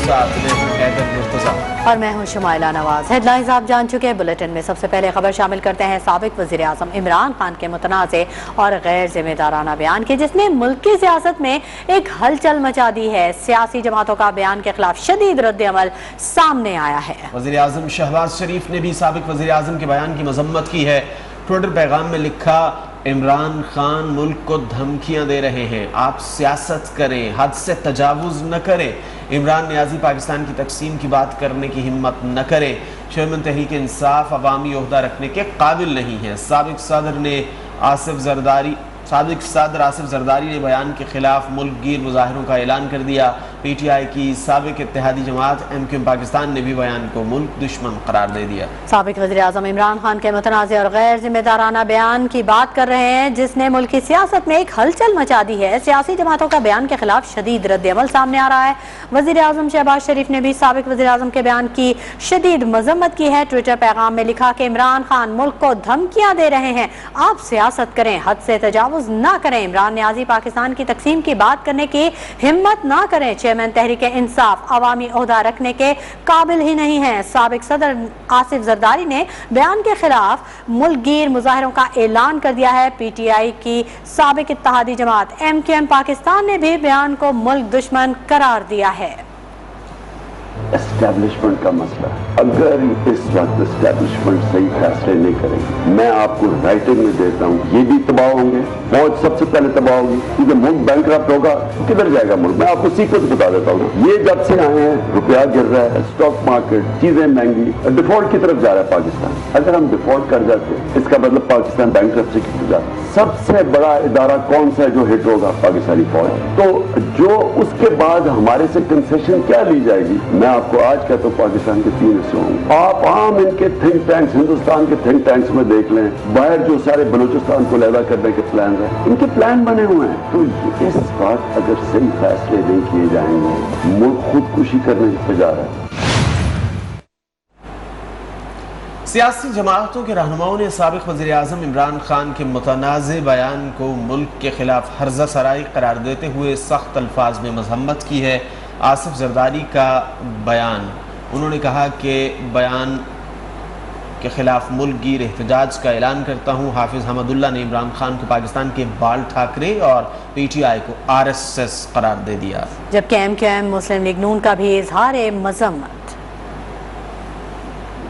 साथ मैं हूं हैदर मुर्तजा और मैं हूं शुमाइला नवाज। हेडलाइंस आप जान चुके हैं। बुलेटिन में सबसे पहले खबर शामिल करते हैं साबिक वज़ीर आज़म इमरान खान के मुतनाज़े और गैर जिम्मेदाराना बयान की, जिसने मुल्क की सियासत में एक हलचल मचा दी है। सियासी जमातों का बयान के खिलाफ शदीद रद्द-ए-अमल सामने आया है। वज़ीर आज़म शहबाज शरीफ ने भी साबिक वज़ीर आज़म के बयान की मजम्मत की है। ट्विटर पैगाम में लिखा, इमरान खान मुल्क को धमकियां दे रहे हैं, आप सियासत करें, हद से तजावुज न करें। इमरान नियाजी पाकिस्तान की तकसीम की बात करने की हिम्मत न करें। चेयरमैन तहरीक इंसाफ अवामी ओहदा रखने के काबिल नहीं है। साबिक सदर आसिफ जरदारी ने बयान के खिलाफ मुल्क गिर मुजाहिरों का ऐलान कर दिया। पीटीआई की साबिक इत्तेहादी जमात एमक्यूएम पाकिस्तान ने भी बयान को मुल्क दुश्मन करार दे दिया। साबिक वज़ीर आज़म इमरान खान के मुतनाज़े और गैर जिम्मेदाराना बयान की बात कर रहे हैं, जिसने मुल्क की सियासत में एक हलचल मचा दी है। सियासी जमातों का बयान के खिलाफ शदीद रद्द-ए-अमल सामने आ रहा है। वज़ीर आज़म शहबाज शरीफ ने भी साबिक वज़ीर आज़म के बयान की शदीद मजम्मत की है। ट्विटर पैगाम में लिखा कि इमरान खान मुल्क को धमकियां दे रहे हैं, आप सियासत करें, हद से तजावुज ना करें। इमरान नियाजी पाकिस्तान की तकसीम की बात करने की हिम्मत ना करें। चेयरमैन तहरीक इंसाफ अवामी ओहदा रखने के काबिल ही नहीं है। साबिक सदर आसिफ जरदारी ने बयान के खिलाफ मुल्क गिर मुजाहिरों का ऐलान कर दिया है। पीटीआई की साबिक इत्तेहादी जमात एमक्यूएम पाकिस्तान ने भी बयान को मुल्क दुश्मन करार दिया है। एस्टैब्लिशमेंट का मसला, अगर इस वक्त एस्टैब्लिशमेंट सही फैसले नहीं करेगी, मैं आपको राइटिंग में देता हूँ, ये भी तबाह होंगे, फौज सबसे पहले तबाह होगी, क्योंकि मुल्क बैंकरप्ट होगा, किधर जाएगा मुल्क। मैं आपको सीक्वेंस बता देता हूँ। ये जब से आए हैं, रुपया गिर रहा है, स्टॉक मार्केट, चीजें महंगी, डिफॉल्ट की तरफ जा रहा है पाकिस्तान। अगर हम डिफॉल्ट कर जाते, इसका मतलब पाकिस्तान बैंकरप्सी की तरफ जाता। सबसे बड़ा इदारा कौन सा है जो हिट होगा? पाकिस्तानी फौज। तो जो उसके बाद हमारे से कंसेशन क्या ली जाएगी? मैं आपको आज कहता हूं, पाकिस्तान के 3 हिस्से होंगे। आप आम इनके थिंक टैंक्स, हिंदुस्तान के थिंक टैंक्स में देख लें, बाहर जो सारे बलूचिस्तान को लैदा करने के प्लान है, इनके प्लान बने हुए हैं। तो इस बात अगर सही फैसले नहीं किए जाएंगे, मुल्क खुदकुशी करने पे जा रहा है। सियासी जमातों के रहनुमाओं ने साबिक वज़ीर आज़म इमरान खान के मुतनाज़े बयान को मुल्क के खिलाफ हर्जा सराई करार देते हुए सख्त अल्फाज में मजम्मत की है। आसिफ जरदारी का बयान, उन्होंने कहा कि बयान के खिलाफ मुल्क गिर एहतजाज का ऐलान करता हूँ। हाफिज हमदुल्ला ने इमरान खान को पाकिस्तान के बाल ठाकरे और पीटीआई को आरएसएस करार दे दिया। जबकि एमक्यूएम मुस्लिम लीग नून का भी इजहार मजम्मत।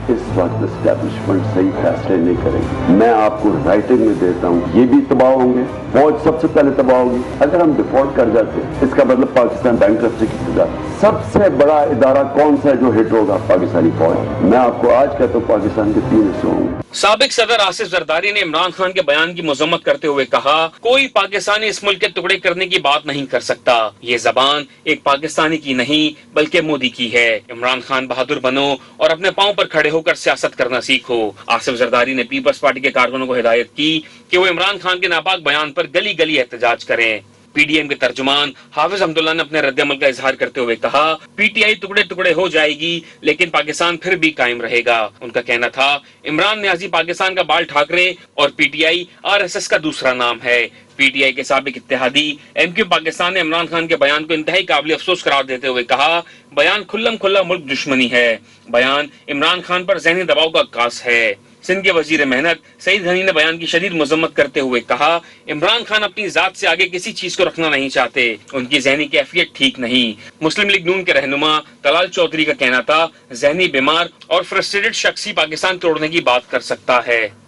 इस वक्त एस्टैब्लिशमेंट सही फैसले नहीं करेगी, मैं आपको राइटिंग में देता हूँ, ये भी तबाह होंगे, फौज सबसे पहले तबाह होगी। अगर हम डिफॉल्ट कर जाते, इसका मतलब पाकिस्तान बैंकरप्सी की तरफ जाता। सबसे बड़ा इदारा कौन सा है जो हिट होगा? पाकिस्तानी फौज। मैं आपको आज कहता हूँ, पाकिस्तान के 3 हिस्से होंगे। साबिक सदर आसिफ जरदारी ने इमरान खान के बयान की मजम्मत करते हुए कहा, कोई पाकिस्तानी इस मुल्क के टुकड़े करने की बात नहीं कर सकता। ये जबान एक पाकिस्तानी की नहीं बल्कि मोदी की है। इमरान खान बहादुर बनो और अपने पांव पर खड़े होकर सियासत करना सीखो। आसिफ जरदारी ने पीपल्स पार्टी के कारकुनों को हिदायत की कि वो इमरान खान के नापाक बयान पर गली गली एहतजाज करें। पीडीएम के तर्जुमान हाफिज हमदुल्ला ने अपने रद्द-ए-अमल का इजहार करते हुए कहा, पीटीआई टुकड़े टुकड़े हो जाएगी लेकिन पाकिस्तान फिर भी कायम रहेगा। उनका कहना था, इमरान नियाजी पाकिस्तान का बाल ठाकरे और पीटीआई आरएसएस का दूसरा नाम है। पीटीआई के साबिक इत्तेहादी एमक्यूएम पाकिस्तान ने इमरान खान के बयान को इंतहाई काबिल अफसोस करार देते हुए कहा, बयान खुल्लम खुल्ला मुल्क दुश्मनी है। बयान इमरान खान पर ज़हनी दबाव का अक्कास है। सिंध के वजीर मेहनत सईद गनी ने बयान की शदीद मजम्मत करते हुए कहा, इमरान खान अपनी जात से आगे किसी चीज को रखना नहीं चाहते, उनकी ज़हनी कैफियत ठीक नहीं। मुस्लिम लीग नून के रहनुमा तलाल चौधरी का कहना था, ज़हनी बीमार और फ्रस्ट्रेटेड शख्स ही पाकिस्तान तोड़ने की बात कर सकता है।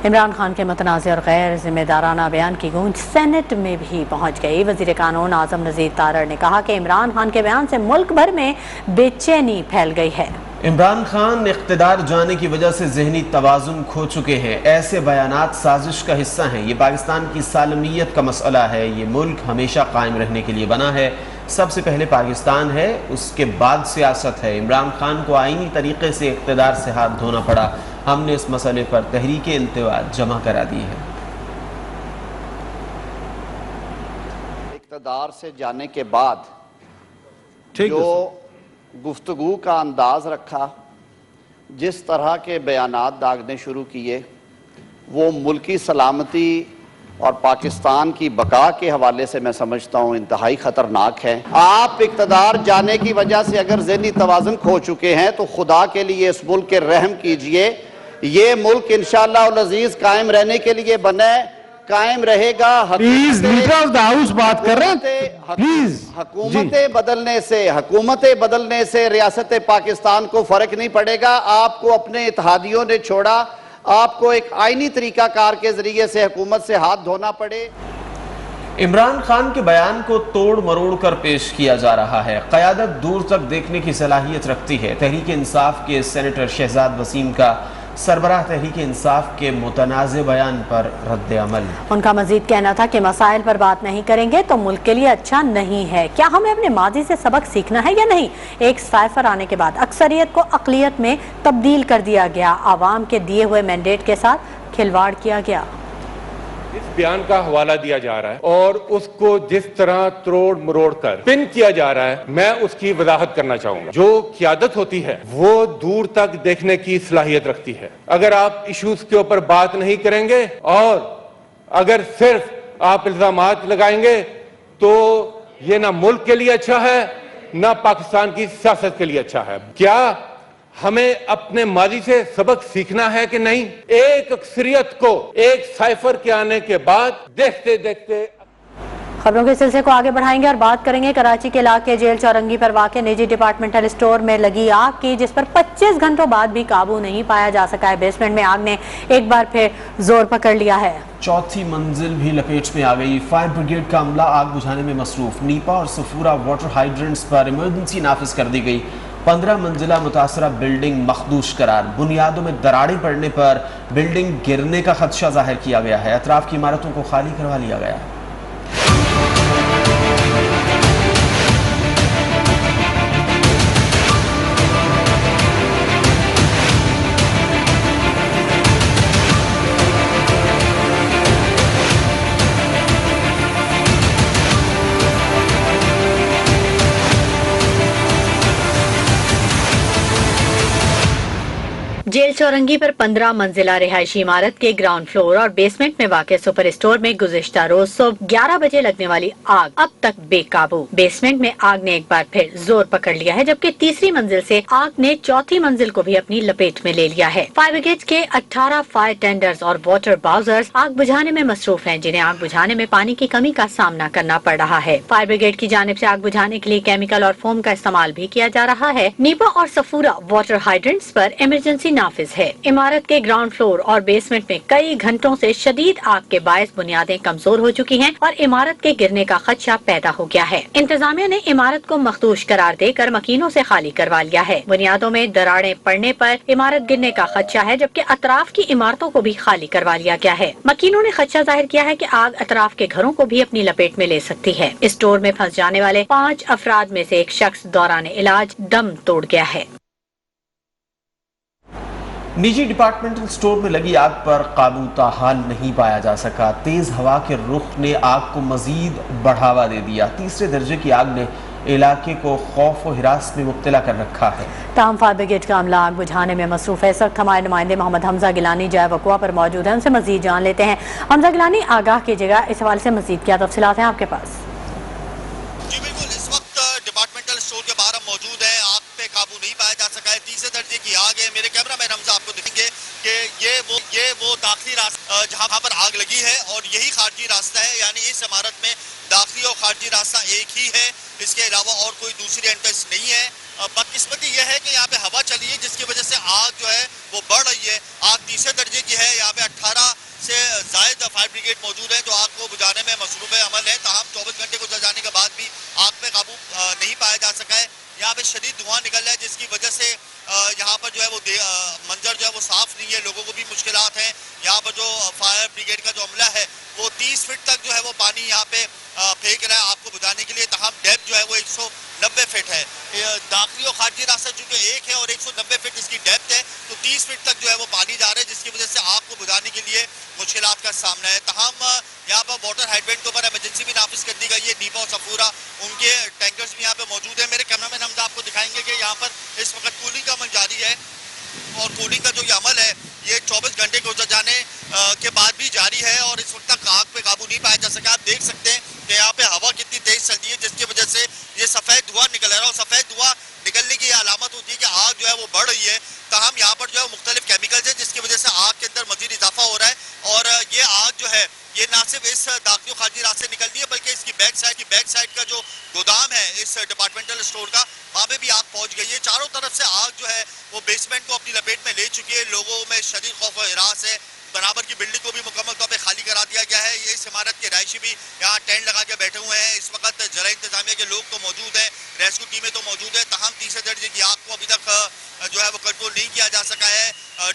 इमरान खान के मुतनाज़े और गैर जिम्मेदाराना बयान की गूंज सेनेट में भी पहुंच गई। वज़ीर कानून आज़म नज़ीर तारड़ ने कहा कि इमरान खान के बयान से मुल्क भर में बेचैनी फैल गई है। इमरान खान इख्तिदार जाने की वजह से ज़हनी तवाज़ुन खो चुके हैं। ऐसे बयानात साजिश का हिस्सा हैं। ये पाकिस्तान की सालमियत का मसला है। ये मुल्क हमेशा कायम रहने के लिए बना है। सबसे पहले पाकिस्तान है, उसके बाद सियासत है। इमरान खान को आईनी तरीके से इख्तिदार से हाथ धोना पड़ा। हमने इस मसले पर तहरीक इल्तिवा जमा करा दी है। इख्तिदार से जाने के बाद जो गुफ्तगू का अंदाज रखा, जिस तरह के बयानात दागने शुरू किए, वो मुल्की सलामती اور پاکستان کی بقا کے حوالے سے میں سمجھتا ہوں انتہائی خطرناک ہے۔ آپ اقتدار جانے کی وجہ سے اگر ذہنی توازن کھو چکے ہیں تو خدا کے لیے اس ملک کے رحم کیجئے۔ یہ ملک انشاءاللہ العزیز قائم رہنے کے لیے بنا ہے، قائم رہے گا۔ Please leader of the house بات کر رہے ہیں پلیز۔ حکومتیں بدلنے سے ریاست پاکستان کو فرق نہیں پڑے گا۔ آپ کو اپنے اتحادیوں نے چھوڑا، آپ کو ایک آئینی طریقہ کار کے ذریعے سے حکومت سے ہاتھ دھونا پڑے۔ عمران خان کے بیان کو توڑ مروڑ کر پیش کیا جا رہا ہے۔ قیادت دور تک دیکھنے کی صلاحیت رکھتی ہے۔ تحریک انصاف کے سینیٹر شہزاد وسیم کا سربراہ تحریک انصاف کے متنازع بیان پر رد عمل۔ ان کا مزید کہنا تھا کہ مسائل پر بات نہیں کریں گے تو ملک کے لیے اچھا نہیں ہے۔ کیا ہمیں اپنے ماضی سے سبق سیکھنا ہے یا نہیں؟ ایک سائفر آنے کے بعد اکثریت کو اقلیت میں تبدیل کر دیا گیا، عوام کے دیے ہوئے مینڈیٹ کے ساتھ کھلواڑ کیا گیا۔ اس بیان کا حوالہ دیا جا رہا ہے اور اس کو جس طرح تروڑ مروڑ کر پن کیا جا رہا ہے، میں اس کی وضاحت کرنا چاہوں گا۔ جو قیادت ہوتی ہے وہ دور تک دیکھنے کی صلاحیت رکھتی ہے۔ اگر آپ ایشوز کے اوپر بات نہیں کریں گے اور اگر صرف آپ الزامات لگائیں گے تو یہ نہ ملک کے لیے اچھا ہے نہ پاکستان کی سیاست کے لیے اچھا ہے۔ کیا ہمیں اپنے ماضی سے سبق سیکھنا ہے کہ نہیں؟ ایک اکثریت کو ایک سائفر کے آنے کے بعد دیکھتے دیکھتے خبروں کے سلسلے کو آگے بڑھائیں گے اور بات کریں گے کراچی کے علاقے جیل چورنگی پر واقع نجی ڈپارٹمنٹل اسٹور میں لگی آگ کی، جس پر 25 گھنٹوں بعد بھی قابو نہیں پایا جا سکا ہے۔ بیسمنٹ میں آگ نے ایک بار پھر زور پکڑ لیا ہے۔ چوتھی منزل بھی لپیٹ میں آ گئی۔ فائر بریگیڈ کا عملہ آگ بجھانے میں مصروف۔ نیپا اور صفورہ واٹر ہائیڈرنٹس پر ایمرجنسی نافذ کر دی گئی۔ 15 منزلہ متاثرہ بلڈنگ مخدوش قرار۔ بنیادوں میں دراڑیں پڑنے پر بلڈنگ گرنے کا خدشہ ظاہر کیا گیا ہے۔ اطراف کی عمارتوں کو خالی کروا لیا گیا ہے۔ جیل چورنگی پر 15 منزلہ رہائشی عمارت کے گراؤنڈ فلور اور بیسمنٹ میں واقع سپر اسٹور میں گزشتہ روز صبح 11 بجے لگنے والی آگ اب تک بے قابو۔ بیسمنٹ میں آگ نے ایک بار پھر زور پکڑ لیا ہے، جبکہ تیسری منزل سے آگ نے چوتھی منزل کو بھی اپنی لپیٹ میں لے لیا ہے۔ فائر بریگیڈ کے 18 فائر ٹینڈرز اور واٹر باؤزرز آگ بجھانے میں مصروف ہیں، جنہیں آگ بجھانے میں پانی کی کمی کا سامنا کرنا پڑ رہا ہے۔ فائر بریگیڈ کی جانب سے آگ بجھانے کے لیے کیمیکل اور فوم کا استعمال بھی کیا جا رہا ہے۔ نیپا اور صفورہ واٹر ہائیڈرنٹس پر ایمرجنسی نافذ ہے۔ عمارت کے گراؤنڈ فلور اور بیسمنٹ میں کئی گھنٹوں سے شدید آگ کے باعث بنیادیں کمزور ہو چکی ہیں اور عمارت کے گرنے کا خدشہ پیدا ہو گیا ہے۔ انتظامیہ نے عمارت کو مخدوش قرار دے کر مکینوں سے خالی کروا لیا ہے۔ بنیادوں میں دراڑیں پڑنے پر عمارت گرنے کا خدشہ ہے، جبکہ اطراف کی عمارتوں کو بھی خالی کروا لیا گیا ہے۔ مکینوں نے خدشہ ظاہر کیا ہے کہ آگ اطراف کے گھروں کو بھی اپنی لپیٹ میں لے سکتی ہے۔ اسٹور میں پھنس جانے والے 5 افراد میں سے ایک شخص دوران علاج دم توڑ گیا ہے۔ نجی ڈپارٹمنٹل اسٹور میں لگی آگ پر قابو تاحال نہیں پایا جا سکا۔ تیز ہوا کے رخ نے آگ کو مزید بڑھاوا دے دیا۔ تیسرے درجے کی آگ نے علاقے کو خوف و ہراس میں مبتلا کر رکھا ہے۔ تاہم فائر بریگیڈ کا عملہ آگ بجھانے میں مصروف ہے۔ اس وقت ہمارے نمائندے محمد حمزہ گیلانی جائے وقوع پر موجود ہیں، ان سے مزید جان لیتے ہیں۔ حمزہ گیلانی، آگاہ کیجیے گا، اس حوالے سے مزید کیا تفصیلات ہیں آپ کے پاس؟ جی بالکل، اس وقت ڈپارٹمنٹل اسٹور کے باہر ہم موجود ہیں۔ آگ پہ قابو نہیں پایا جا سکا ہے، تیسرے درجے کی آگ ہے۔ میرے کیمرہ مین حمزہ آپ کو دکھیں گے کہ یہ وہ داخلی راستہ جہاں پر آگ لگی ہے اور یہی خارجی راستہ ہے، یعنی اس عمارت میں داخلی اور خارجی راستہ ایک ہی ہے، اس کے علاوہ اور کوئی دوسری انٹرنس نہیں ہے۔ بدقسمتی یہ ہے کہ یہاں پہ ہوا چلی ہے جس کی وجہ سے آگ جو ہے وہ بڑھ رہی ہے۔ آگ تیسرے درجے کی ہے، یہاں پہ 18 سے زائد فائر بریگیڈ موجود ہیں جو آگ کو بجھانے میں مصروف عمل ہے۔ تاہم 24 گھنٹے گزر جانے کے بعد بھی آگ پہ قابو نہیں پایا جا سکا ہے۔ یہاں پہ شدید دھواں نکل رہا ہے جس کی وجہ سے یہاں پر جو ہے وہ منظر جو ہے وہ صاف نہیں ہے، لوگوں کو بھی مشکلات ہیں۔ یہاں پر جو فائر بریگیڈ کا جو عملہ ہے وہ 30 فٹ تک جو ہے وہ پانی یہاں پہ پھینک رہا ہے آگ کو بجھانے کے لیے۔ تاہم ڈیپتھ جو ہے وہ 190 فٹ ہے۔ داخلی اور خارجی راستہ چونکہ ایک ہے اور 190 فٹ اس کی ڈیپتھ ہے، تو 30 فٹ تک جو ہے وہ پانی جا رہا ہے جس کی وجہ سے آگ کو بجھانے کے لیے مشکلات کا سامنا ہے۔ تاہم یہاں پر واٹر ہائیڈرنٹ کے اوپر ایمرجنسی بھی نافذ کر دی گئی ہے۔ نیپا اور صفورہ ان کے ٹینکرز بھی یہاں پہ موجود ہیں۔ میرے کیمرہ مین حمزہ آپ کو دکھائیں گے کہ یہاں پر اس وقت کولنگ کا عمل جاری ہے۔ और कूलिंग का जो ये अमल है ये 24 घंटे गुजर जाने के बाद भी जारी है और इस वक्त तक आग पे काबू नहीं पाया जा सका। आप देख सकते हैं कि यहाँ पे हवा कितनी तेज चल रही है जिसकी वजह से ये सफ़ेद धुआं निकल रहा है और सफ़ेद धुआं निकलने की अलामत होती है कि आग जो है वो बढ़ रही है। ताहम यहाँ पर जो है मुख्तलिफ केमिकल्स हैं जिसकी वजह से आग के अंदर मजीद इजाफा हो रहा है और ये आग जो है ये ना सिर्फ इस दाखिली खारजी रास्ते से निकल रही है बल्कि इसकी बैक साइड का जो गोदाम है इस डिपार्टमेंटल स्टोर का वहाँ पे भी आग पहुँच गई है। चारों तरफ से आग जो है वो बेसमेंट को अपनी लपेट में ले चुकी है। लोगों में शदीद खौफ और हिरास है। बराबर की बिल्डिंग को भी मुकम्मल तौर पे खाली करा दिया गया है। ये इस इमारत के रहायशी भी यहाँ टेंट लगा के बैठे हुए हैं। इस वक्त जरा इंतजामिया के लोग तो मौजूद हैं, रेस्क्यू टीमें तो मौजूद है। तमाम तीसरे दर्जे की आग को अभी तक जो है वो कंट्रोल नहीं किया जा सका है।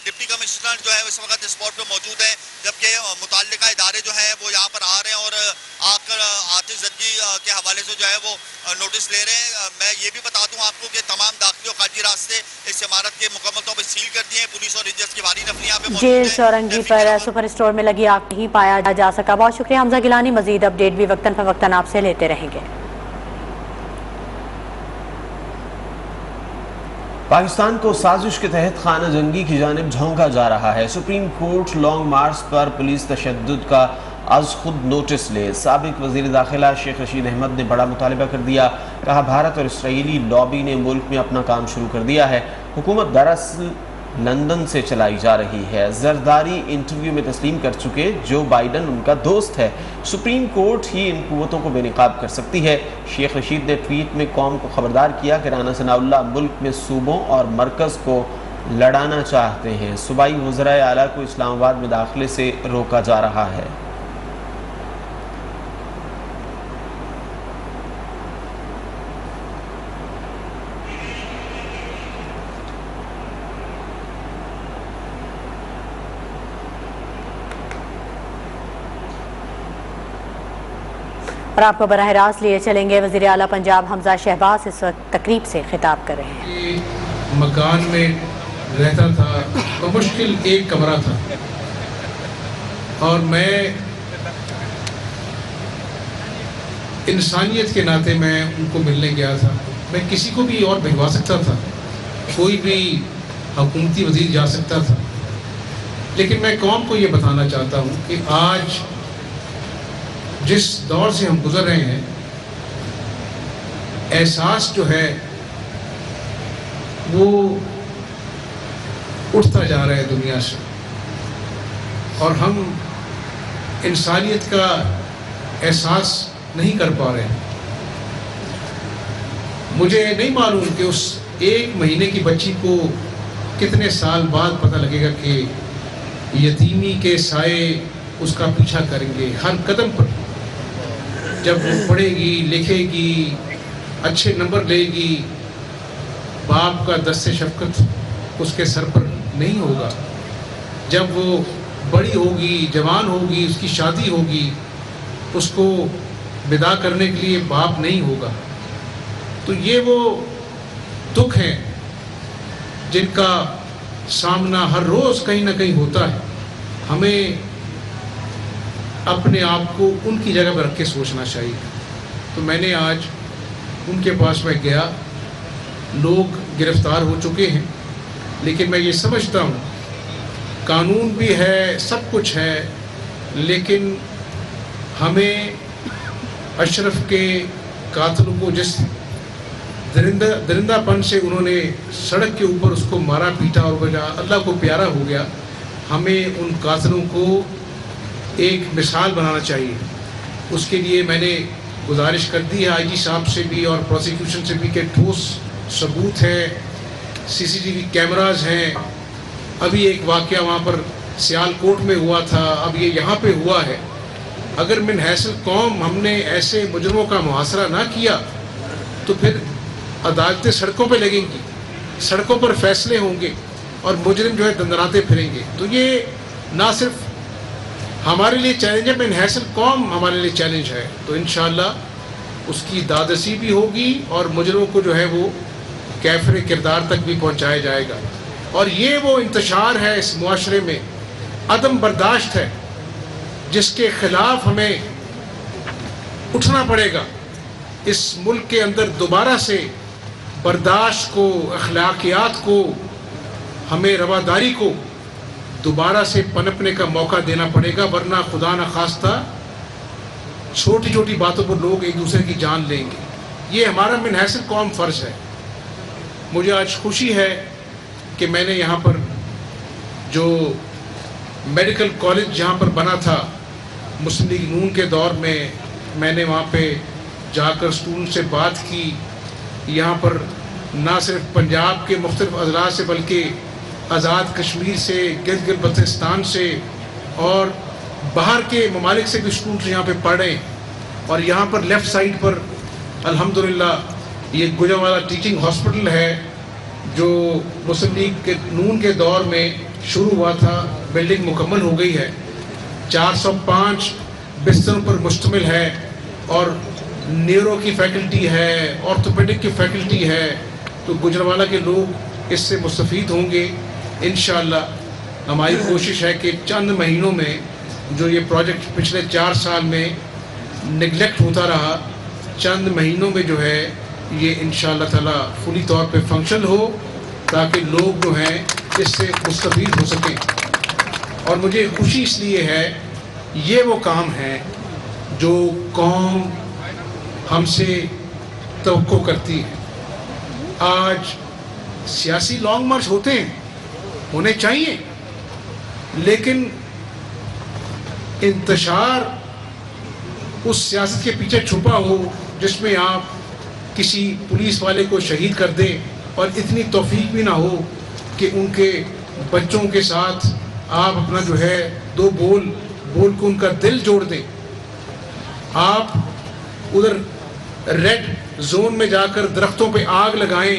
डिप्टी कमिश्नर जो है इस वक्त स्पॉट पे मौजूद है जबकि मुताल्लिका इदारे जो हैं वो यहाँ पर आ रहे हैं और आकर आतिशज़दगी के हवाले से जो है वो नोटिस ले रहे हैं। मैं ये भी बता दूं आपको कि तमाम दाखिली और खारजी रास्ते इस इमारत के मुकम्मल तौर पर सील कर दिए हैं। पुलिस और रेंजर्स की भारी नफरी यहाँ पे मौजूद जेल है। चौरंगी पर सुपर स्टोर में लगी आग नहीं पाया जा सका। बहुत शुक्रिया हमजा गिलानी। मजीद अपडेट भी वक्तन फवक्तन आपसे लेते रहेंगे। पाकिस्तान को साजिश के तहत खाना जंगी की जानिब झोंका जा रहा है। सुप्रीम कोर्ट लॉन्ग मार्च पर पुलिस तशद्दुद का आज खुद नोटिस ले। साबिक वज़ीर दाखिला शेख रशीद अहमद ने बड़ा मुतालबा कर दिया। कहा भारत और इसराइली लॉबी ने मुल्क में अपना काम शुरू कर दिया है। हुकूमत दरअसल लंदन से चलाई जा रही है। जरदारी इंटरव्यू में तस्लीम कर चुके जो बाइडन उनका दोस्त है। सुप्रीम कोर्ट ही इन कुव्वतों को बेनकाब कर सकती है। शेख रशीद ने ट्वीट में कौम को खबरदार किया कि राना सनाउल्लाह मुल्क में सूबों और मरकज़ को लड़ाना चाहते हैं। सूबाई वज़राए आला को इस्लामाबाद में दाखिले से रोका जा रहा है। और आपको बराह रास्त लिए चलेंगे। वज़ीर आला पंजाब हमजा शहबाज इस वक्त तकरीब से खिताब कर रहे हैं। मकान में रहता था तो मुश्किल एक कमरा था और मैं इंसानियत के नाते मैं उनको मिलने गया था। मैं किसी को भी और भिजवा सकता था, कोई भी हुकूमती वज़ीर जा सकता था, लेकिन मैं कौम को ये बताना चाहता हूँ कि आज जिस दौर से हम गुजर रहे हैं, एहसास जो है वो उठता जा रहा है दुनिया से और हम इंसानियत का एहसास नहीं कर पा रहे हैं। मुझे नहीं मालूम कि उस एक महीने की बच्ची को कितने साल बाद पता लगेगा कि यतीमी के साए उसका पीछा करेंगे हर कदम पर। जब वो पढ़ेगी, लिखेगी, अच्छे नंबर लेगी, बाप का दस्ते शफकत उसके सर पर नहीं होगा। जब वो बड़ी होगी, जवान होगी, उसकी शादी होगी, उसको विदा करने के लिए बाप नहीं होगा। तो ये वो दुख हैं जिनका सामना हर रोज़ कहीं ना कहीं होता है। हमें अपने आप को उनकी जगह पर रख के सोचना चाहिए। तो मैंने आज उनके पास में गया। लोग गिरफ्तार हो चुके हैं, लेकिन मैं ये समझता हूँ कानून भी है, सब कुछ है, लेकिन हमें अशरफ के कातिलों को जिस दरिंदापन से उन्होंने सड़क के ऊपर उसको मारा पीटा और वजह अल्लाह को प्यारा हो गया, हमें उन कातिलों को एक मिसाल बनाना चाहिए। उसके लिए मैंने गुजारिश कर दी है आईजी साहब से भी और प्रोसिक्यूशन से भी कि ठोस सबूत है, सीसीटीवी कैमरास हैं। अभी एक वाक़या वहाँ पर सियालकोट में हुआ था, अब ये यहाँ पे हुआ है। अगर मिन हैसल कौम हमने ऐसे मुजरमों का मुहासरा ना किया तो फिर अदालतें सड़कों पे लगेंगी, सड़कों पर फैसले होंगे और मुजरिम जो है दंदनाते फिरेंगे। तो ये ना सिर्फ हमारे लिए चैलेंज है, मिन हैसल कौम हमारे लिए चैलेंज है। तो इंशाअल्लाह उसकी दादसी भी होगी और मुजरिमों को जो है वो कैफरे किरदार तक भी पहुँचाया जाएगा। और ये वो इंतशार है इस मुआशरे में, अदम बर्दाश्त है, जिसके खिलाफ हमें उठना पड़ेगा। इस मुल्क के अंदर दोबारा से बर्दाश्त को, अखलाकियात को हमें रवादारी को दोबारा से पनपने का मौका देना पड़ेगा, वरना खुदा न खास्ता छोटी छोटी बातों पर लोग एक दूसरे की जान लेंगे। ये हमारा मिनहसन कौम फ़र्ज़ है। मुझे आज खुशी है कि मैंने यहाँ पर जो मेडिकल कॉलेज जहाँ पर बना था मुस्लिम लीग नून के दौर में, मैंने वहाँ पे जाकर स्टूडेंट से बात की। यहाँ पर ना सिर्फ पंजाब के मुख्तलिफ अजला से बल्कि आज़ाद कश्मीर से, गिलगित बल्तिस्तान से और बाहर के ममालिक से भी स्टूडेंट यहाँ पे पढ़ रहे हैं। और यहाँ पर लेफ़्ट साइड पर अल्हम्दुलिल्लाह ये गुजरांवाला टीचिंग हॉस्पिटल है जो मुस्लिम लीग के नून के दौर में शुरू हुआ था, बिल्डिंग मुकम्मल हो गई है, 405 बिस्तरों पर मुश्तमिल है और न्यूरो की फैकल्टी है, ऑर्थोपेडिक की फैकल्टी है। तो गुजरांवाला के लोग इससे मुस्तफ़ीद होंगे इंशाअल्लाह। हमारी कोशिश है कि चंद महीनों में जो ये प्रोजेक्ट पिछले 4 साल में निगलेक्ट होता रहा, चंद महीनों में जो है ये इंशाअल्लाह ताला फुली तौर पे फंक्शनल हो, ताकि लोग जो हैं इससे मुस्तफ़ीद हो सकें। और मुझे खुशी इसलिए है, ये वो काम है जो कौम हमसे तवक्को करती है। आज सियासी लॉन्ग मार्च होते हैं, होने चाहिए, लेकिन इंतशार उस सियासत के पीछे छुपा हो जिसमें आप किसी पुलिस वाले को शहीद कर दें और इतनी तौफीक भी ना हो कि उनके बच्चों के साथ आप अपना जो है 2 बोल को उनका दिल जोड़ दें। आप उधर रेड जोन में जाकर दरख्तों पे आग लगाएं।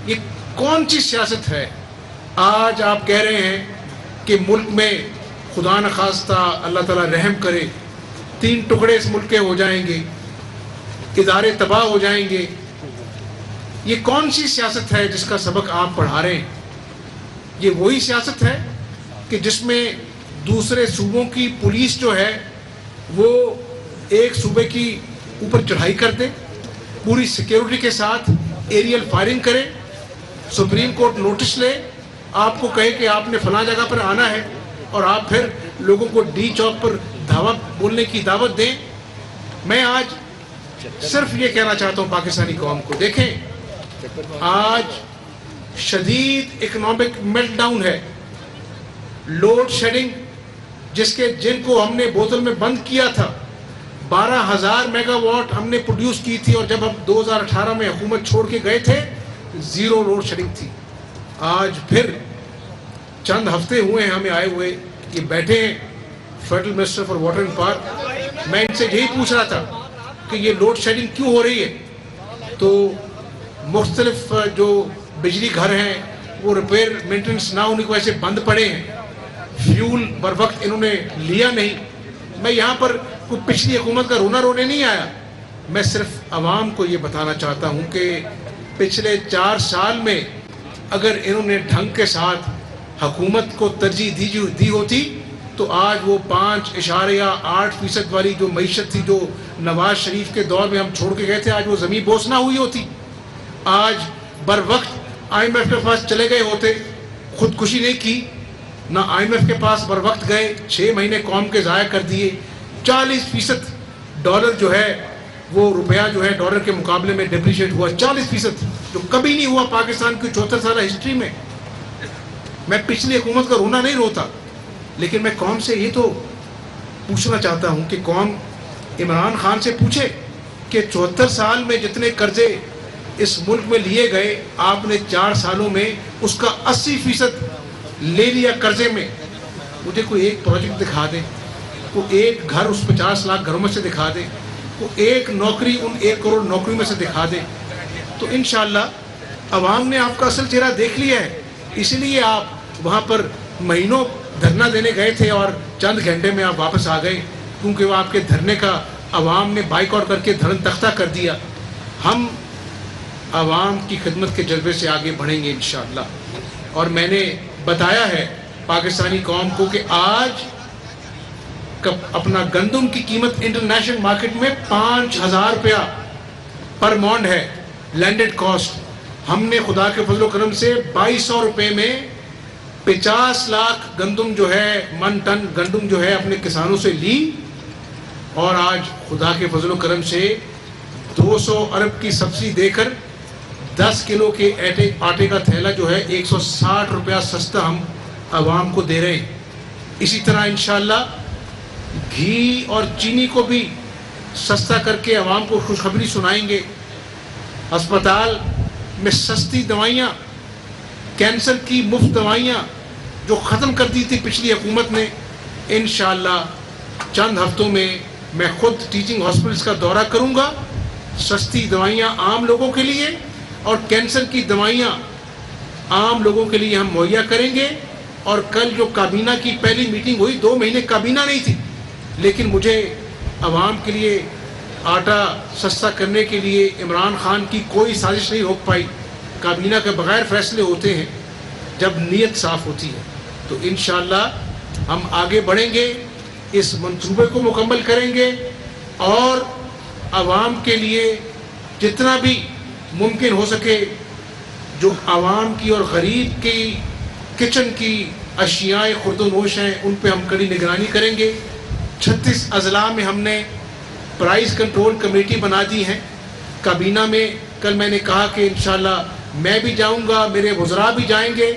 ये कौन सी सियासत है? आज आप कह रहे हैं कि मुल्क में खुदा न खास्ता अल्लाह ताला रहम करे 3 टुकड़े इस मुल्क के हो जाएंगे, इदारे तबाह हो जाएंगे। ये कौन सी सियासत है जिसका सबक आप पढ़ा रहे हैं? ये वही सियासत है कि जिसमें दूसरे सूबों की पुलिस जो है वो एक सूबे की ऊपर चढ़ाई कर दे, पूरी सिक्योरिटी के साथ एरियल फायरिंग करे, सुप्रीम कोर्ट नोटिस ले, आपको कहे कि आपने फलां जगह पर आना है और आप फिर लोगों को डी चौक पर धावा बोलने की दावत दें। मैं आज सिर्फ ये कहना चाहता हूँ पाकिस्तानी कौम को, देखें आज शदीद इकोनॉमिक मेल्टडाउन है, लोड शेडिंग जिनको हमने बोतल में बंद किया था, 12,000 मेगावाट हमने प्रोड्यूस की थी और जब हम 2018 में हुकूमत छोड़ के गए थे 0 लोड शेडिंग थी। आज फिर चंद हफ्ते हुए हैं हमें आए हुए, ये बैठे हैं federal minister for water and power. मैं इनसे यही पूछ रहा था कि ये लोड शेडिंग क्यों हो रही है, तो मुख्तलिफ जो बिजली घर हैं वो रिपेयर मेंटेनेंस ना होने की वजह से बंद पड़े हैं, फ्यूल बर वक्त इन्होंने लिया नहीं। मैं यहाँ पर कोई पिछली हुकूमत का रोना रोने नहीं आया, मैं सिर्फ आवाम को ये बताना चाहता हूँ कि पिछले 4 साल में अगर इन्होंने ढंग के साथ हुकूमत को तरजीह दी होती तो आज वो 5.8% वाली जो मईशत थी जो नवाज शरीफ के दौर में हम छोड़ के गए थे, आज वो ज़मीन बोस ना हुई होती। आज बर वक्त IMF के पास चले गए होते, खुदकुशी नहीं की ना, IMF के पास बर वक्त गए, 6 महीने कौम के ज़ाया कर दिए। 40% डॉलर जो है वो रुपया जो है डॉलर के मुकाबले में डिप्रिशिएट हुआ, 40%, जो कभी नहीं हुआ पाकिस्तान की 74 साल हिस्ट्री में। मैं पिछली हुकूमत का रोना नहीं रोता, लेकिन मैं कौम से ये तो पूछना चाहता हूँ कि कौम इमरान खान से पूछे कि 74 साल में जितने कर्जे इस मुल्क में लिए गए, आपने 4 सालों में उसका 80% ले लिया कर्जे में। मुझे कोई एक प्रोजेक्ट दिखा दे, कोई एक घर उस 50 लाख घरों में से दिखा दे, कोई एक नौकरी उन 1 करोड़ नौकरी में से दिखा दे, तो इंशाअल्लाह अवाम ने आपका असल चेहरा देख लिया है। इसीलिए आप वहाँ पर महीनों धरना देने गए थे और चंद घंटे में आप वापस आ गए, क्योंकि वो आपके धरने का अवाम ने बाइकआउट करके धरन तख्ता कर दिया। हम आवाम की खिदमत के जज्बे से आगे बढ़ेंगे इंशाअल्लाह। और मैंने बताया है पाकिस्तानी कौम को कि आज अपना गंदम की कीमत इंटरनेशनल मार्केट में 5,000 रुपया पर मौंड है लैंडेड कॉस्ट। हमने खुदा के फजलो करम से 2,200 रुपये में 50 लाख गंदुम जो है, मन टन गंदुम जो है अपने किसानों से ली, और आज खुदा के फजल व करम से 200 अरब की सब्सिडी देकर 10 किलो के आटे का थैला जो है 160 रुपया सस्ता हम आवाम को दे रहे हैं। इसी तरह इंशाअल्लाह घी और चीनी को भी सस्ता करके आवाम को खुशखबरी सुनाएंगे। अस्पताल में सस्ती दवाइयाँ, कैंसर की मुफ्त दवाइयाँ जो ख़त्म कर दी थी पिछली हुकूमत ने, इंशाअल्लाह चंद हफ्तों में मैं खुद टीचिंग हॉस्पिटल्स का दौरा करूँगा। सस्ती दवाइयाँ आम लोगों के लिए और कैंसर की दवाइयाँ आम लोगों के लिए हम मुहैया करेंगे। और कल जो काबीना की पहली मीटिंग हुई, 2 महीने काबीना नहीं थी, लेकिन मुझे आवाम के लिए आटा सस्ता करने के लिए इमरान खान की कोई साजिश नहीं हो पाई। काबीना के बगैर फैसले होते हैं जब नीयत साफ़ होती है। तो इंशाअल्लाह हम आगे बढ़ेंगे, इस मंसूबे को मुकम्मल करेंगे और आवाम के लिए जितना भी मुमकिन हो सके, जो आवाम की और गरीब की किचन की अशियाएँ खुर्दोनोश हैं, उन पे हम कड़ी निगरानी करेंगे। 36 अजला में हमने प्राइस कंट्रोल कमेटी बना दी है। काबीना में कल मैंने कहा कि इंशाअल्लाह मैं भी जाऊंगा, मेरे वज़रा भी जाएंगे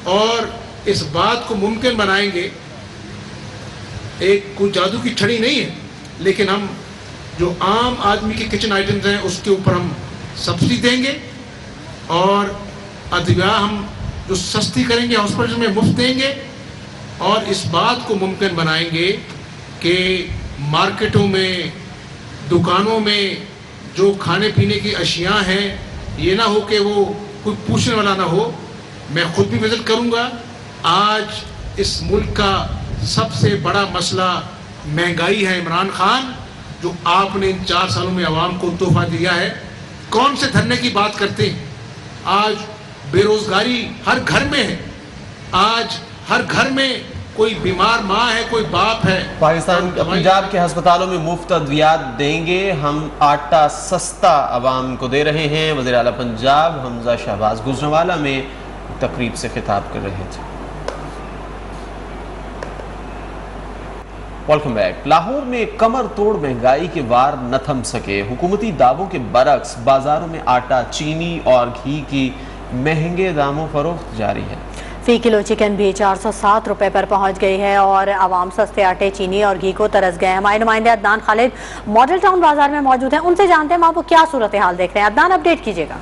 और इस बात को मुमकिन बनाएंगे। एक कोई जादू की छड़ी नहीं है, लेकिन हम जो आम आदमी के किचन आइटम्स हैं उसके ऊपर हम सब्सिडी देंगे और अदविया हम जो सस्ती करेंगे हॉस्पिटल में मुफ्त देंगे। और इस बात को मुमकिन बनाएंगे कि मार्केटों में, दुकानों में जो खाने पीने की अशियाँ हैं, ये ना हो कि वो कोई पूछने वाला ना हो। मैं खुद भी विजिट करूँगा। आज इस मुल्क का सबसे बड़ा मसला महंगाई है। इमरान खान, जो आपने इन 4 सालों में आवाम को तोहफा दिया है, कौन से धरने की बात करते हैं? आज बेरोजगारी हर घर में है। आज हर घर में कोई बीमार माँ है, कोई बाप है। पाकिस्तान पंजाब के अस्पतालों में मुफ्त अद्वियात देंगे, हम आटा सस्ता आवाम को दे रहे हैं। वज़ीर आला पंजाब हमजा शहबाज गुजरांवाला में तकरीब से खिताब कर रहे थे। Welcome back. लाहौर में कमर तोड़ महंगाई के वार न थम सके। हुकूमती दावों के बरक्स बाजारों में आटा, चीनी और घी की महंगे दामों फरोख्त जारी है। फी किलो चिकन भी 407 रुपए पर पहुंच गई है और आवाम सस्ते आटे, चीनी और घी को तरस गए हैं। हमारे नुमाइंदे अदनान खालिद मॉडल टाउन बाजार में मौजूद हैं, उनसे जानते हैं वहाँ वो क्या सूरत हाल देख रहे हैं। अदनान, अपडेट कीजिएगा।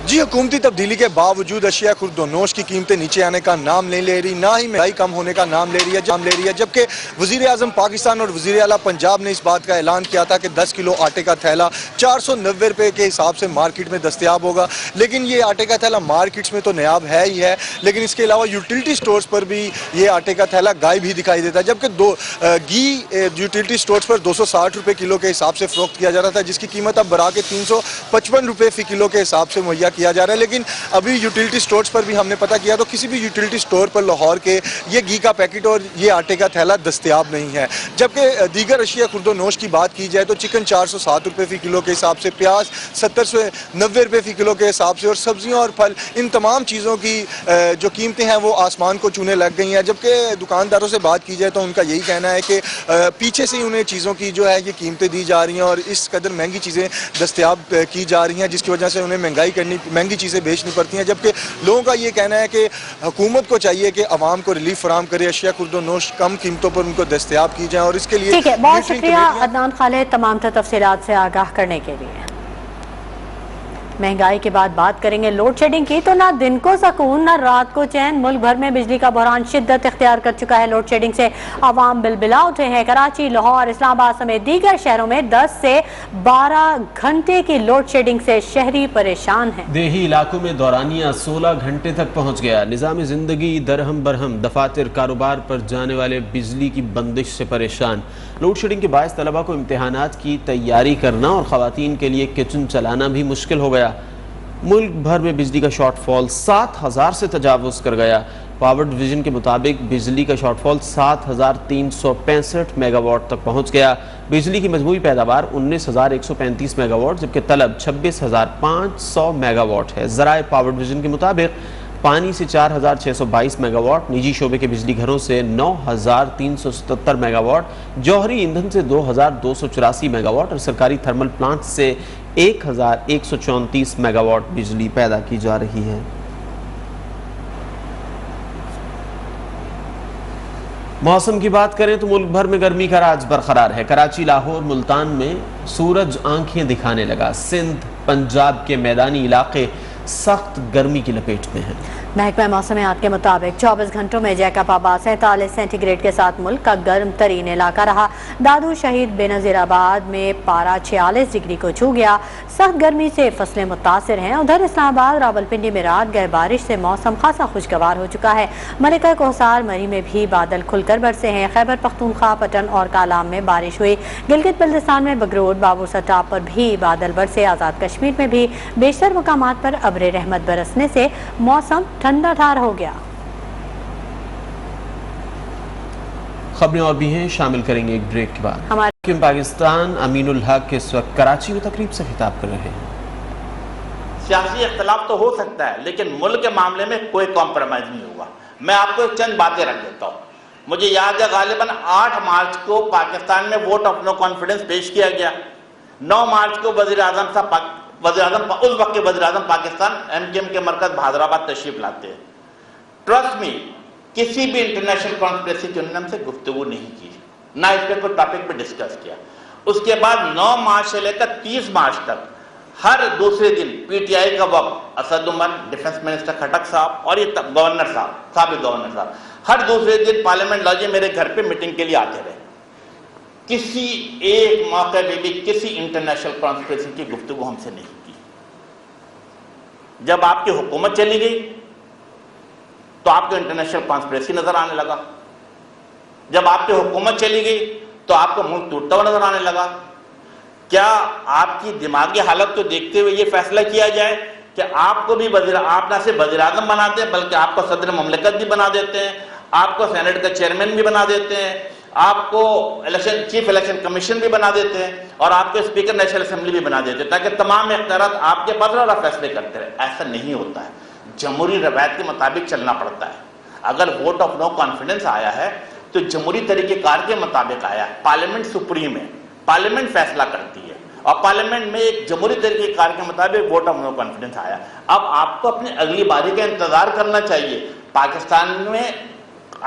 जी, हुकूमती तब्दीली के बावजूद अशिया खुर्दोनोश की कीमतें नीचे आने का नाम नहीं ले रही, ना ही महंगाई कम होने का नाम ले रही है। जबकि वज़ीर आज़म पाकिस्तान और वज़ीर आला पंजाब ने इस बात का ऐलान किया था कि 10 किलो आटे का थैला 490 रुपये के हिसाब से मार्केट में दस्तयाब होगा। लेकिन ये आटे का थैला मार्केट्स में तो नायाब है ही है, लेकिन इसके अलावा यूटिलिटी स्टोर्स पर भी ये आटे का थैला गायब ही दिखाई देता है। जबकि घी यूटिलिटी स्टोर्स पर 260 रुपये किलो के हिसाब से फरोख्त किया जा रहा था, जिसकी कीमत अब बढ़ा के 355 रुपये फी किलो के हिसाब से मुहैया किया जा रहा है। लेकिन अभी यूटिलिटी स्टोर्स पर भी हमने पता किया तो किसी भी यूटिलिटी स्टोर पर लाहौर के ये घी का पैकेट और ये आटे का थैला दस्तयाब नहीं है। जबकि दीगर अशिया खुर्दोनोश की बात की जाए तो चिकन 407 रुपये फी किलो के हिसाब से, प्याज 70 से 90 रुपये फी किलो के हिसाब से और सब्जियां और फल, इन तमाम चीज़ों की जो कीमतें हैं वो आसमान को छूने लग गई हैं। जबकि दुकानदारों से बात की जाए तो उनका यही कहना है कि पीछे से ही उन्हें चीज़ों की जो है ये कीमतें दी जा रही हैं और इस कदर महंगी चीज़ें दस्तयाब की जा रही हैं, जिसकी वजह से उन्हें महंगी चीज़ें बेचनी पड़ती हैं। जबकि लोगों का ये कहना है कि हुकूमत को चाहिए कि आवाम को रिलीफ फराहम करे, अशिया खुर्दोनोश कम कीमतों पर उनको दस्तयाब की जाए और इसके लिए ठीक है। बहुत शुक्रिया अदनान खालिद तमाम तफसीलात से आगाह करने के लिए। महंगाई के बाद बात करेंगे लोड शेडिंग की। तो ना दिन को सुकून ना रात को चैन, मुल्क भर में बिजली का बहरान शिद्दत इख्तियार कर चुका है। लोड शेडिंग से आवाम बिलबिला उठे हैं। कराची, लाहौर, इस्लामाबाद समेत दीगर शहरों में 10 से 12 घंटे की लोड शेडिंग से शहरी परेशान हैं। देही इलाकों में दौरानिया 16 घंटे तक पहुंच गया। निज़ाम ज़िंदगी दरहम बरहम, दफातर कारोबार पर जाने वाले बिजली की बंदिश से परेशान। लोड शेडिंग के बायस तलबा को इम्तिहानात की तैयारी करना और ख़वातीन के लिए किचन चलाना भी मुश्किल हो गया। मुल्क भर में बिजली का शॉर्टफॉल 7000 से तजावुज कर गया। पावर डिवीजन के मुताबिक बिजली का शॉर्टफॉल 7365 मेगावाट तक पहुंच गया। बिजली की मजमूई पैदावार 19135 मेगावाट, जबकि तलब 26500 मेगावाट है। ज़राए पावर डिवीजन के मुताबिक پانی سے 4,622 میگا واٹ، نجی شعبے کے بجلی گھروں سے 9,377 میگا واٹ، جوہری ایندھن سے 2,284 میگا واٹ اور سرکاری تھرمل پلانٹ سے 1,134 میگا واٹ بجلی پیدا کی جا رہی ہے۔ موسم کی بات کریں تو ملک بھر میں گرمی کا راج برقرار ہے۔ کراچی، لاہور، ملتان میں سورج آنکھیں دکھانے لگا۔ سندھ، پنجاب کے میدانی علاقے سخت گرمی کی لپیٹ میں ہیں۔ محکمہ موسمیات کے مطابق 24 گھنٹوں میں جیکب آباد 47 سینٹی گریڈ کے ساتھ ملک کا گرم ترین علاقہ رہا۔ دادو شہید بے نظیر آباد میں پارہ 46 ڈگری کو چھو گیا۔ سخت گرمی سے فصلیں متاثر ہیں۔ ادھر اسلام آباد، راولپنڈی میں رات گئے بارش سے موسم خاصا خوشگوار ہو چکا ہے۔ ملکہ کوثر مری میں بھی بادل کھل کر برسے ہیں۔ خیبر پختونخوا، پٹن اور کالام میں بارش ہوئی۔ گلگت بلتستان میں بگروٹ، بابور سٹاپ پر بھی بادل برسے۔ آزاد کشمیر میں بھی بیشتر مقامات پر ابر رحمت برسنے سے موسم ٹھنڈا ٹھار ہو گیا۔ خبریں اور بھی ہیں، شامل کریں گے ایک بریک کے بعد۔ ہمارے پاکستان امین الحق اس وقت کراچی میں تقریب سے خطاب کر رہے ہیں۔ سیاسی اختلاف تو ہو سکتا ہے لیکن ملک کے معاملے میں کوئی کمپرومائز نہیں ہوگا۔ میں آپ کو چند باتیں رکھ دیتا ہوں۔ مجھے یاد ہے غالباً 8 مارچ کو پاکستان میں ووٹ آف نو کانفیڈنس پیش کیا گیا۔ 9 مارچ کو وزیر اعظم اس وقت کے وزیر اعظم پاکستان MKM کے مرکز حیدرآباد تشریف لاتے ہیں۔ ٹرسٹ میں کسی بھی انٹرنیشنل کانسپریسی کے انہوں نے ہم سے گفتگو نہیں کی، نہ اس پہ کوئی ٹاپک پہ ڈسکس کیا۔ اس کے بعد 9 مارچ سے لے کر 30 مارچ تک ہر دوسرے دن PTI کا وقت اسد عمر، ڈیفنس منسٹر کھٹک صاحب اور یہ گورنر صاحب، سابق گورنر صاحب ہر دوسرے دن پارلیمنٹ لاجے میرے گھر پہ میٹنگ کے لیے آتے رہے۔ کسی ایک موقع پہ بھی کسی انٹرنیشنل کانسپریسی کی گفتگو ہم سے نہیں کی۔ جب آپ کی حکومت چلی گئی تو آپ کو انٹرنیشنل کانسپریسی نظر آنے لگا۔ جب آپ کی حکومت چلی گئی تو آپ کو ملک ٹوٹتا ہوا نظر آنے لگا۔ کیا آپ کی دماغی حالت کو دیکھتے ہوئے یہ فیصلہ کیا جائے کہ آپ کو بھی آپ نہ صرف وزیر اعظم بناتے ہیں بلکہ آپ کو صدر مملکت بھی بنا دیتے ہیں، آپ کو سینٹ کا چیئرمین بھی بنا دیتے ہیں، آپ کو چیف الیکشن کمیشن بھی بنا دیتے ہیں اور آپ کو اسپیکر نیشنل اسمبلی بھی بنا دیتے ہیں تاکہ تمام اختیارات آپ کے پاس رہے، فیصلے کرتے رہے۔ ایسا نہیں ہوتا ہے، جمہوری روایت کے مطابق چلنا پڑتا ہے۔ اگر ووٹ آف نو کانفیڈنس آیا ہے تو جمہوری طریقہ کار کے مطابق آیا ہے۔ پارلیمنٹ سپریم ہے، پارلیمنٹ فیصلہ کرتی ہے اور پارلیمنٹ میں ایک جمہوری طریقہ کار کے مطابق ووٹ آف نو کانفیڈنس آیا۔ اب آپ کو اپنی اگلی باری کا انتظار کرنا چاہیے۔ پاکستان میں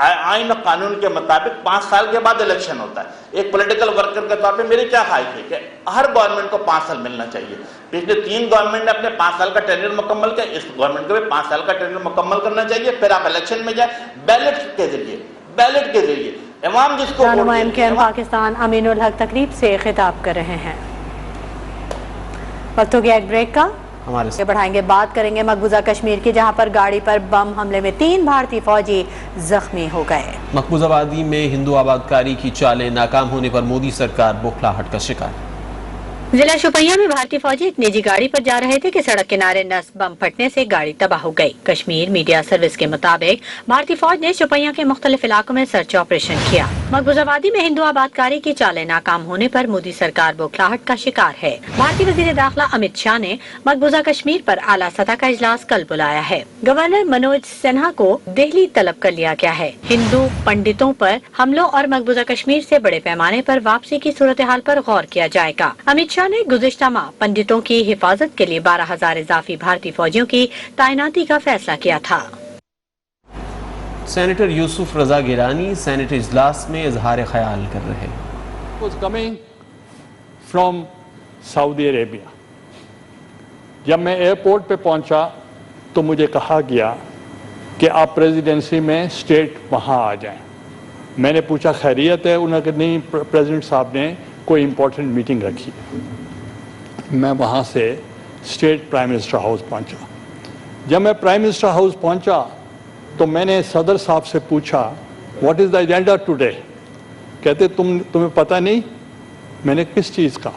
آئین و قانون کے مطابق 5 سال کے بعد الیکشن ہوتا ہے۔ ایک پولیٹیکل ورکر کے طور پہ میری کیا خواہش ہے کہ ہر گورنمنٹ کو 5 سال ملنا چاہیے۔ پچھلے 3 گورنمنٹ نے اپنے 5 سال کا ٹینیور مکمل کیا، اس گورنمنٹ کو بھی 5 سال کا ٹینیور مکمل کرنا چاہیے۔ پھر آپ الیکشن میں جائیں بیلٹ کے ذریعے امام جس کو رہنما MKM پاکستان امین الحق تقریب سے خطاب کر رہے ہیں۔ وقت ہو گیا ایک بریک کا، ہمارے بڑھائیں گے، بات کریں گے مقبوضہ کشمیر کی جہاں پر گاڑی پر بم حملے میں 3 بھارتی فوجی زخمی ہو گئے۔ مقبوضہ وادی میں ہندو آبادکاری کی چالیں ناکام ہونے پر مودی سرکار بوکھلاہٹ کا شکار۔ ضلع شوپیاں میں بھارتی فوجی ایک نجی گاڑی پر جا رہے تھے کہ سڑک کنارے نصب بم پھٹنے سے گاڑی تباہ ہو گئی۔ کشمیر میڈیا سروس کے مطابق بھارتی فوج نے شوپیاں کے مختلف علاقوں میں سرچ آپریشن کیا۔ مقبوضہ وادی میں ہندو آبادکاری کی چالیں ناکام ہونے پر مودی سرکار بوکھلاہٹ کا شکار ہے۔ بھارتی وزیر داخلہ امت شاہ نے مقبوضہ کشمیر پر اعلیٰ سطح کا اجلاس کل بلایا ہے۔ گورنر منوج سنہا کو دہلی طلب کر لیا گیا ہے۔ ہندو پنڈتوں پر حملوں اور مقبوضہ کشمیر سے بڑے پیمانے پر واپسی کی صورتحال پر غور کیا جائے گا۔ امت شاہ نے گزشتہ ماہ پنڈتوں کی حفاظت کے لیے 12,000 اضافی بھارتی فوجیوں کی تعیناتی کا فیصلہ کیا تھا۔ سینیٹر یوسف رضا گیلانی سینیٹ اجلاس میں اظہار خیال کر رہے ہیں۔ was coming from سعودی عربیہ۔ جب میں ایئرپورٹ پہ پہنچا تو مجھے کہا گیا کہ آپ پریزیڈنسی میں اسٹیٹ وہاں آ جائیں۔ میں نے پوچھا خیریت ہے؟ انہوں نے کہا نہیں، پریزیڈنٹ صاحب نے کوئی امپورٹنٹ میٹنگ رکھی۔ میں وہاں سے اسٹیٹ پرائم منسٹر ہاؤس پہنچا۔ جب میں پرائم منسٹر ہاؤس پہنچا تو میں نے صدر صاحب سے پوچھا what is the agenda today? کہتے تمہیں پتہ نہیں؟ میں نے کس چیز کا؟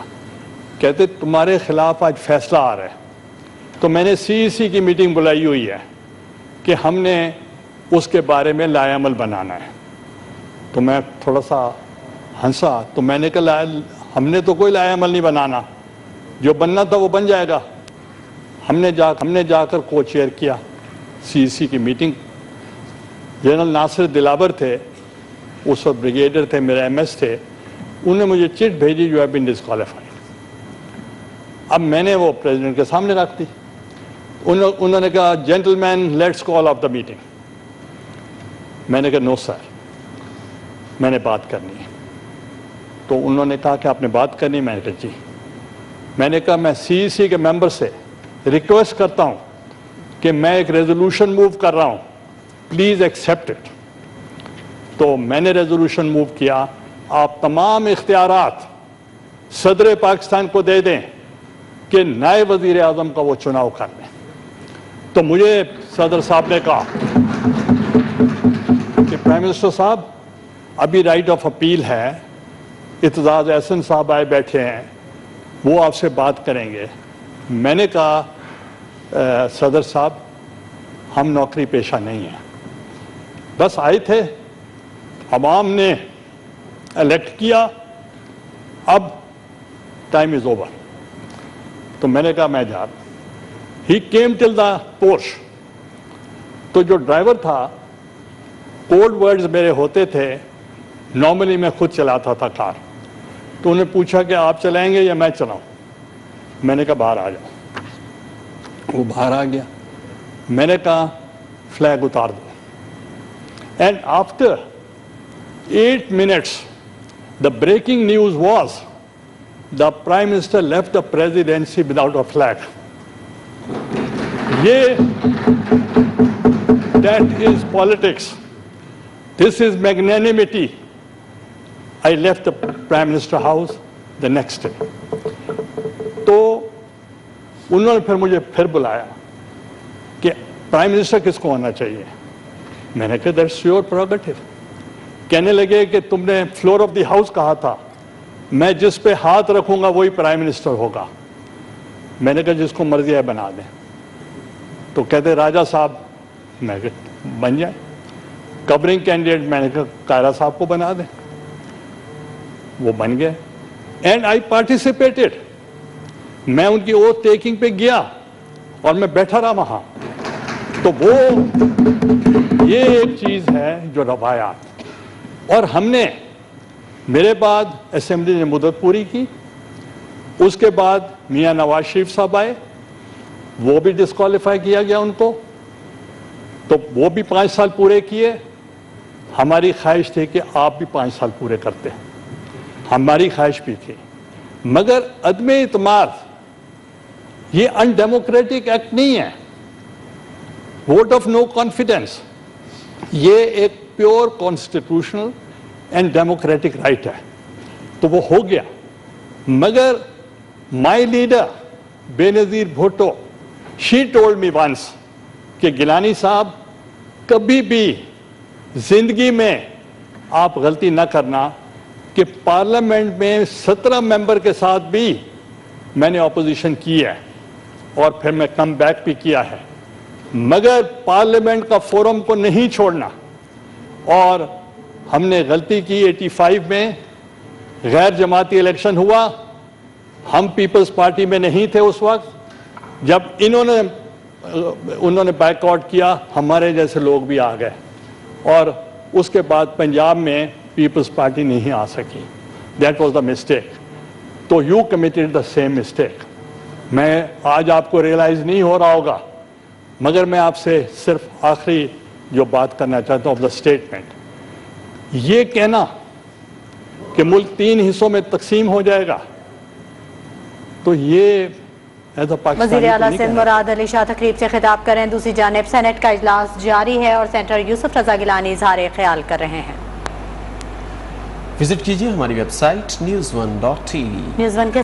کہتے تمہارے خلاف آج فیصلہ آ رہا ہے۔ تو میں نے CEC کی میٹنگ بلائی ہوئی ہے کہ ہم نے اس کے بارے میں لائحہ عمل بنانا ہے۔ تو میں تھوڑا سا ہنسا، تو میں نے کہا ہم نے تو کوئی لائحہ عمل نہیں بنانا، جو بننا تھا وہ بن جائے گا۔ ہم نے جا کر کو چیئر کیا CEC की मीटिंग, जनरल नासिर दिलावर थे, उस वक्त ब्रिगेडियर थे, मेरे MS थे, उन्होंने मुझे चिट भेजी, यू हैव बीन डिस्क्वालीफाइड। अब मैंने वो प्रेसिडेंट के सामने रख दी। उन्होंने कहा gentleman let's call of the meeting. मैंने कहा नो सर, मैंने बात करनी है। तो उन्होंने कहा कि आपने बात करनी? मैंने कहा जी। मैंने कहा मैं CEC के मेंबर से रिक्वेस्ट करता हूं कि मैं एक रेजोल्यूशन मूव कर रहा हूं, प्लीज एक्सेप्ट इट। तो मैंने रेजोल्यूशन मूव किया, आप तमाम इख्तियारात सदर पाकिस्तान को दे दें कि नए वजीर आजम का वो चुनाव कर लें। तो मुझे सदर साहब ने कहा कि प्राइम मिनिस्टर साहब अभी राइट ऑफ अपील है, इत्जाज एहसन साहब आए बैठे हैं, वो आपसे बात करेंगे। मैंने कहा सदर साहब हम नौकरी पेशा नहीं हैं, बस आए थे, अवाम ने इलेक्ट किया, अब टाइम इज ओवर। तो मैंने कहा मैं जा रहा। ही केम टिल द पोर्श। तो जो ड्राइवर था, कोड वर्ड्स मेरे होते थे, नॉर्मली मैं खुद चलाता था कार। तो उन्हें पूछा कि आप चलाएंगे या मैं चलाऊं? मैंने कहा बाहर आ जाओ। वो बाहर आ गया। मैंने कहा फ्लैग उतार दो। And after 8 minutes the breaking news was the prime minister left the presidency without a flag. That is politics. This is magnanimity. I left the prime minister house the next day. तो उन्होंने फिर मुझे फिर बुलाया कि prime minister किसको होना चाहिए। मैंने कहा दैट्स योर प्रेरोगेटिव। कहने लगे कि तुमने फ्लोर ऑफ द हाउस कहा था, मैं जिस पे हाथ रखूंगा वही प्राइम मिनिस्टर होगा। मैंने कहा जिसको मर्जी है बना दें। तो कहते राजा साहब, मैं बन जाए कवरिंग कैंडिडेट। मैंने कहा कायरा साहब को बना दें, वो बन गए। And I participated. मैं उनकी ओथ टेकिंग पे गया और मैं बैठा रहा वहां। तो वो ये एक चीज है जो रवायात। और हमने, मेरे बाद असेंबली ने मुद्दत पूरी की, उसके बाद मियां नवाज शरीफ साहब आए, वो भी डिस्क्वालीफाई किया गया उनको, तो वो भी 5 साल पूरे किए। हमारी ख्वाहिश थी कि आप भी 5 साल पूरे करते, हमारी ख्वाहिश भी थी। मगर अदम इत्माद ये अनडेमोक्रेटिक एक्ट नहीं है, वोट ऑफ नो कॉन्फिडेंस ये एक pure constitutional and democratic right है। तो वो हो गया। मगर my leader Benazir Bhutto, she told me once कि गिलानी साहब कभी भी जिंदगी में आप गलती ना करना कि पार्लियामेंट में 17 मेंबर के साथ भी मैंने ऑपोजिशन की है और फिर मैं कम बैक भी किया है, मगर पार्लियामेंट का फोरम को नहीं छोड़ना। और हमने गलती की 85 में गैर जमाती इलेक्शन हुआ, हम पीपल्स पार्टी में नहीं थे उस वक्त। जब उन्होंने बायकॉट किया, हमारे जैसे लोग भी आ गए और उसके बाद पंजाब में पीपल्स पार्टी नहीं आ सकी। That was the mistake. तो you committed the same mistake. मैं आज आपको रियलाइज नहीं हो रहा होगा, मगर मैं आपसे सिर्फ आखिरी जो बात करना चाहता हूं ऑफ द स्टेटमेंट, ये कहना कि मुल्क 3 हिस्सों में तकसीम हो जाएगा, तो ये वज़ीर आला सिंध मुराद अली शाह तकरीब से खिताब कर रहे हैं। दूसरी जानिब सेनेट का इजलास जारी है और सेनेटर यूसुफ रजा गिलानी इजहार ख्याल कर रहे हैं। विजिट कीजिए हमारी वेबसाइट news1.tv। न्यूज़ 1 के